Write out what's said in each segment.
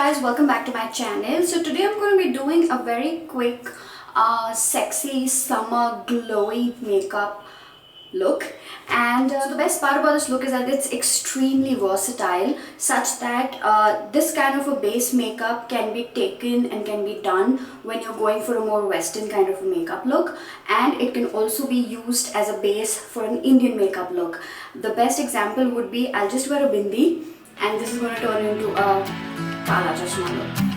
guys, welcome back to my channel. So today I'm going to be doing a very quick sexy summer glowy makeup look, and so the best part about this look is that it's extremely versatile, such that this kind of a base makeup can be taken and can be done when you're going for a more western kind of a makeup look, and it can also be used as a base for an Indian makeup look. The best example would be I'll just wear a bindi and this is going to turn into a Kala Chashma look.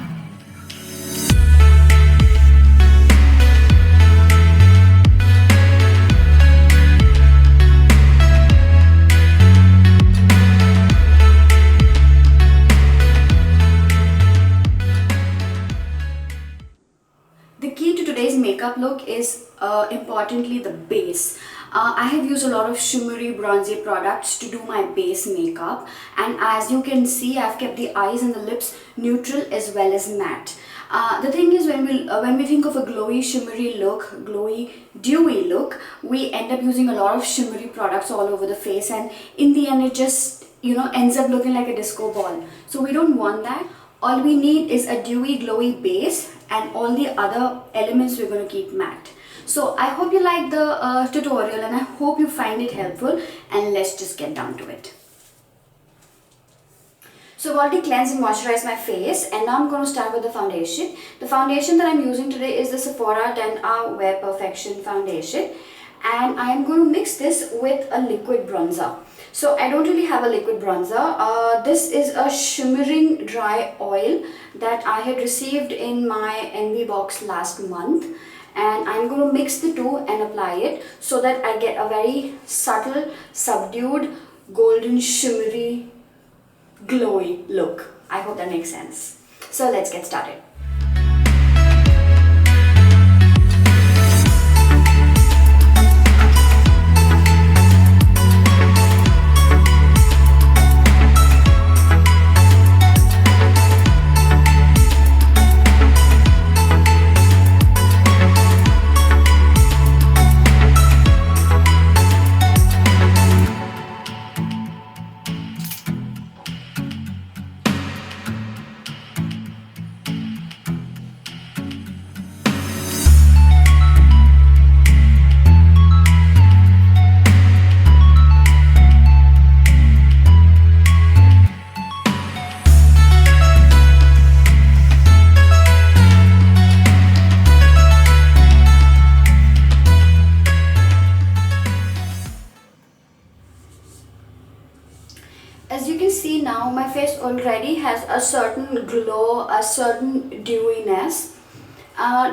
The key to today's makeup look is importantly the base. I have used a lot of shimmery bronzy products to do my base makeup, and as you can see I've kept the eyes and the lips neutral as well as matte. The thing is, when we think of a glowy shimmery look, glowy dewy look, we end up using a lot of shimmery products all over the face, and in the end it just ends up looking like a disco ball. So we don't want that. All we need is a dewy glowy base, and all the other elements we're going to keep matte. So I hope you like the tutorial, and I hope you find it helpful, and let's just get down to it. So I've already cleansed and moisturized my face, and now I'm going to start with the foundation. The foundation that I'm using today is the Sephora 10 Hour Wear Perfection foundation, and I am going to mix this with a liquid bronzer. So I don't really have a liquid bronzer. This is a shimmering dry oil that I had received in my envy box last month, and I'm going to mix the two and apply it so that I get a very subtle, subdued, golden, shimmery, glowy look. I hope that makes sense. So let's get started. As you can see now, my face already has a certain glow, a certain dewiness.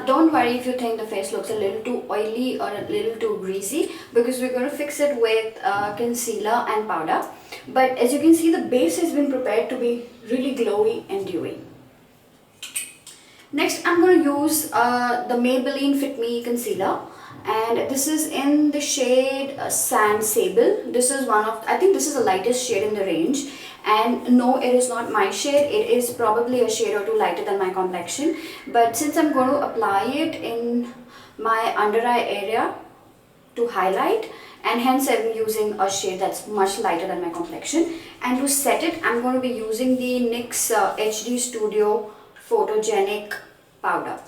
Don't worry if you think the face looks a little too oily or a little too greasy, because we're going to fix it with concealer and powder. But as you can see, the base has been prepared to be really glowy and dewy. Next, I'm going to use the Maybelline Fit Me concealer, and this is in the shade Sand Sable. This is I think this is the lightest shade in the range, and no, it is not my shade. It is probably a shade or two lighter than my complexion, but since I'm going to apply it in my under eye area to highlight, and hence I'm using a shade that's much lighter than my complexion, and to set it I'm going to be using the NYX HD Studio Photogenic powder.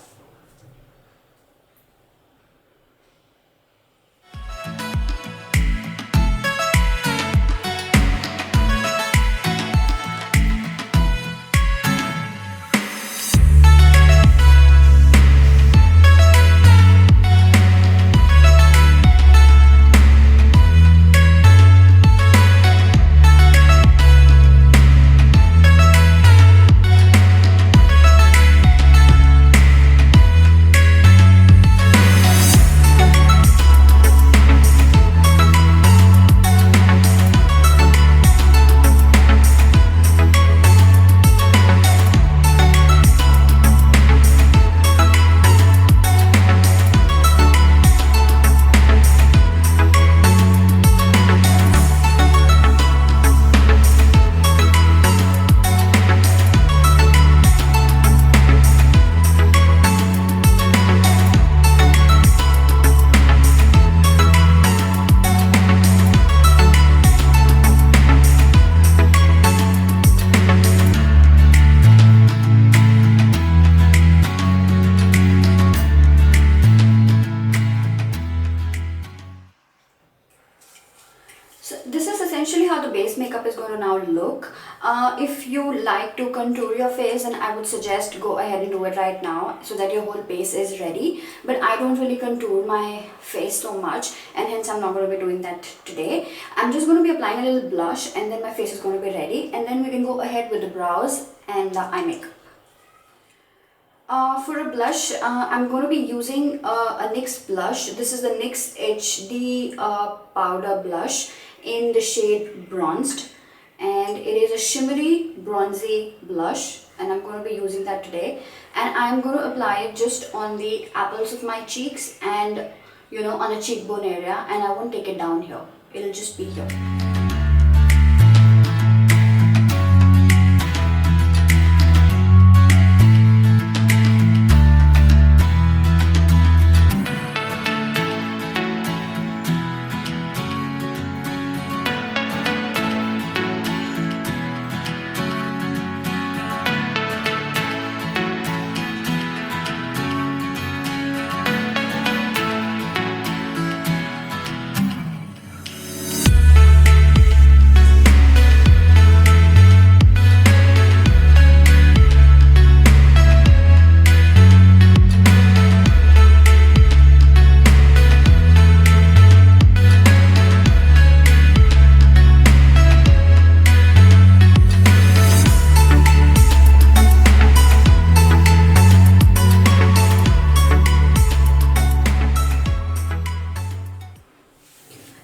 So this is essentially how the base makeup is going to now look. If you like to contour your face, then I would suggest go ahead and do it right now so that your whole base is ready. But I don't really contour my face so much, and hence I'm not going to be doing that today. I'm just going to be applying a little blush, and then my face is going to be ready, and then we can go ahead with the brows and the eye makeup. For a blush, I'm going to be using a NYX blush. This is the NYX HD powder blush in the shade Bronzed, and it is a shimmery bronzy blush, and I'm going to be using that today. And I'm going to apply it just on the apples of my cheeks and on the cheekbone area, and I won't take it down here. It'll just be here.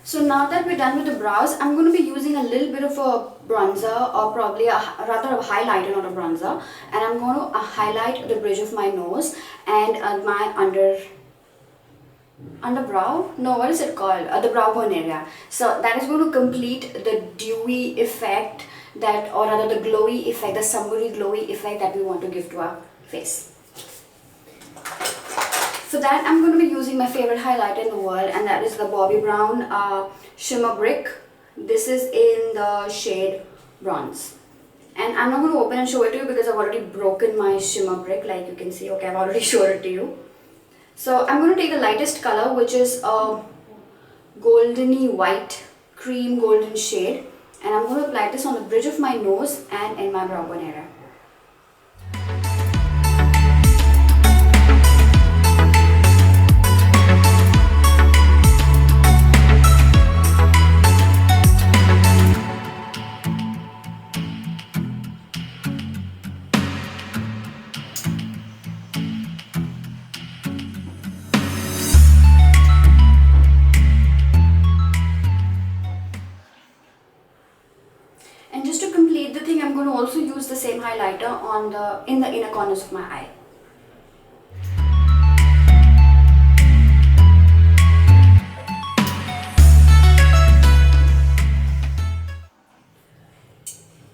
So now that we're done with the brows, I'm going to be using a little bit of a bronzer, or probably rather a highlighter, not a bronzer, and I'm going to highlight the bridge of my nose and my underbrow. No, what is it called? The brow bone area. So that is going to complete the dewy effect or rather the glowy effect, the summery glowy effect that we want to give to our face. For that, I'm going to be using my favorite highlighter in the world, and that is the Bobbi Brown Shimmer Brick. This is in the shade Bronze. And I'm not going to open and show it to you because I've already broken my shimmer brick, like you can see. Okay, I've already showed it to you. So I'm going to take the lightest color, which is a goldeny white, cream golden shade. And I'm going to apply this on the bridge of my nose and in my brow bone area. And just to complete the thing, I'm going to also use the same highlighter in the inner corners of my eye.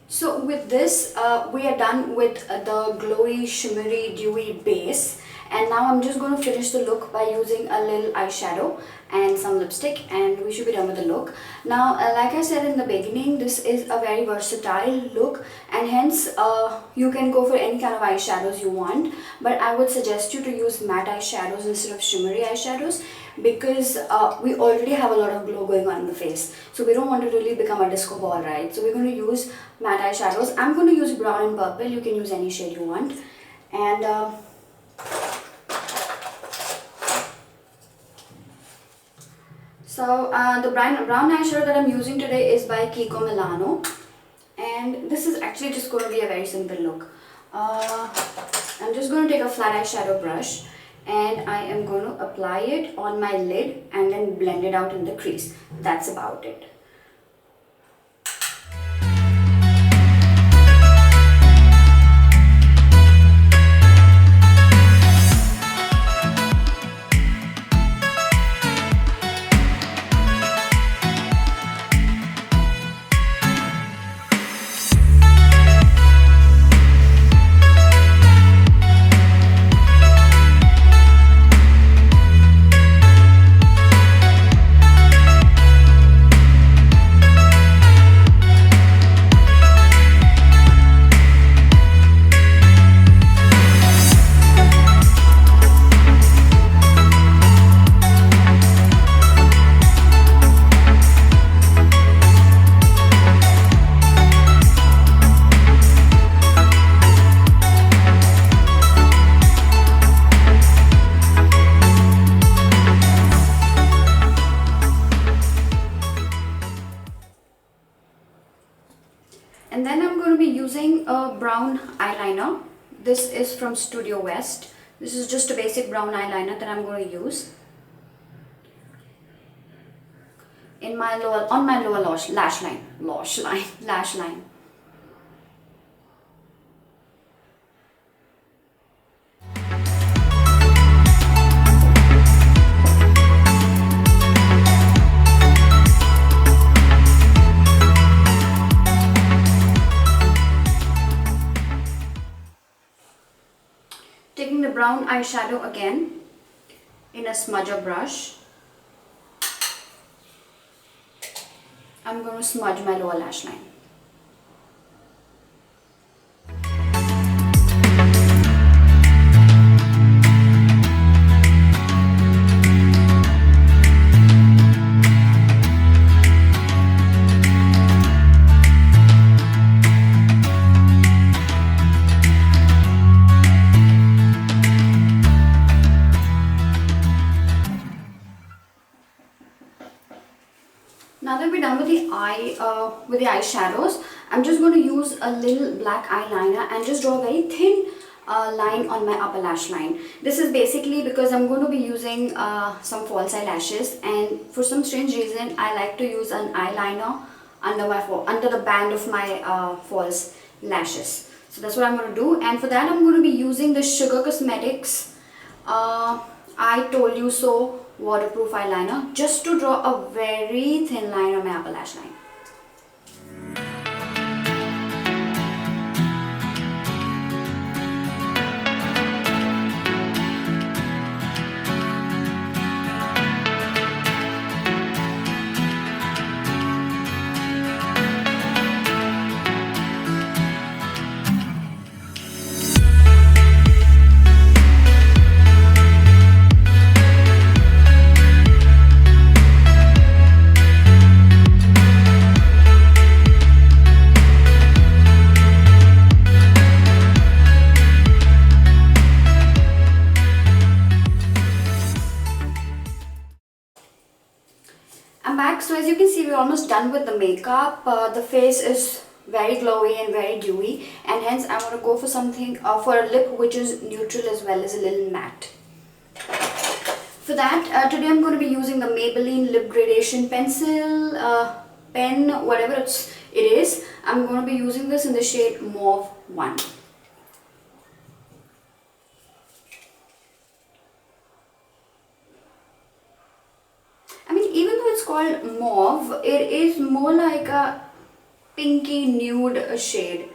So with this, we are done with the glowy, shimmery, dewy base. And now I'm just going to finish the look by using a little eyeshadow and some lipstick, and we should be done with the look. Now, like I said in the beginning, this is a very versatile look, and hence you can go for any kind of eyeshadows you want. But I would suggest you to use matte eyeshadows instead of shimmery eyeshadows, because we already have a lot of glow going on in the face. So we don't want to really become a disco ball, right? So we're going to use matte eyeshadows. I'm going to use brown and purple. You can use any shade you want. And so the brown eyeshadow that I'm using today is by Kiko Milano, and this is actually just going to be a very simple look. I'm just going to take a flat eyeshadow brush, and I am going to apply it on my lid and then blend it out in the crease. That's about it. And then I'm going to be using a brown eyeliner. This is from Studio West. This is just a basic brown eyeliner that I'm going to use in my lower, on my lower lash line. Taking the brown eyeshadow again in a smudger brush, I'm going to smudge my lower lash line. Now that we're done with the eyeshadows, I'm just going to use a little black eyeliner and just draw a very thin line on my upper lash line. This is basically because I'm going to be using some false eyelashes, and for some strange reason I like to use an eyeliner under the band of my false lashes. So that's what I'm going to do, and for that I'm going to be using the Sugar Cosmetics I Told You So waterproof eyeliner, just to draw a very thin line on my upper lash line. I'm back. So as you can see, we're almost done with the makeup. The face is very glowy and very dewy, and hence I want to go for something for a lip which is neutral as well as a little matte. For that, today I'm going to be using the Maybelline Lip Gradation Pencil, pen, whatever it is. I'm going to be using this in the shade Mauve 1. Even though it's called mauve, it is more like a pinky nude shade.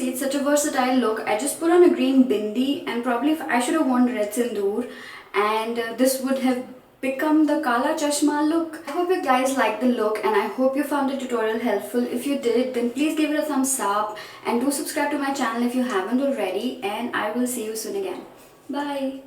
It's such a versatile look. I just put on a green bindi, and probably if I should have worn red sindoor, and this would have become the Kala Chashma look. I hope you guys liked the look, and I hope you found the tutorial helpful. If you did, then please give it a thumbs up and do subscribe to my channel if you haven't already, and I will see you soon again. Bye.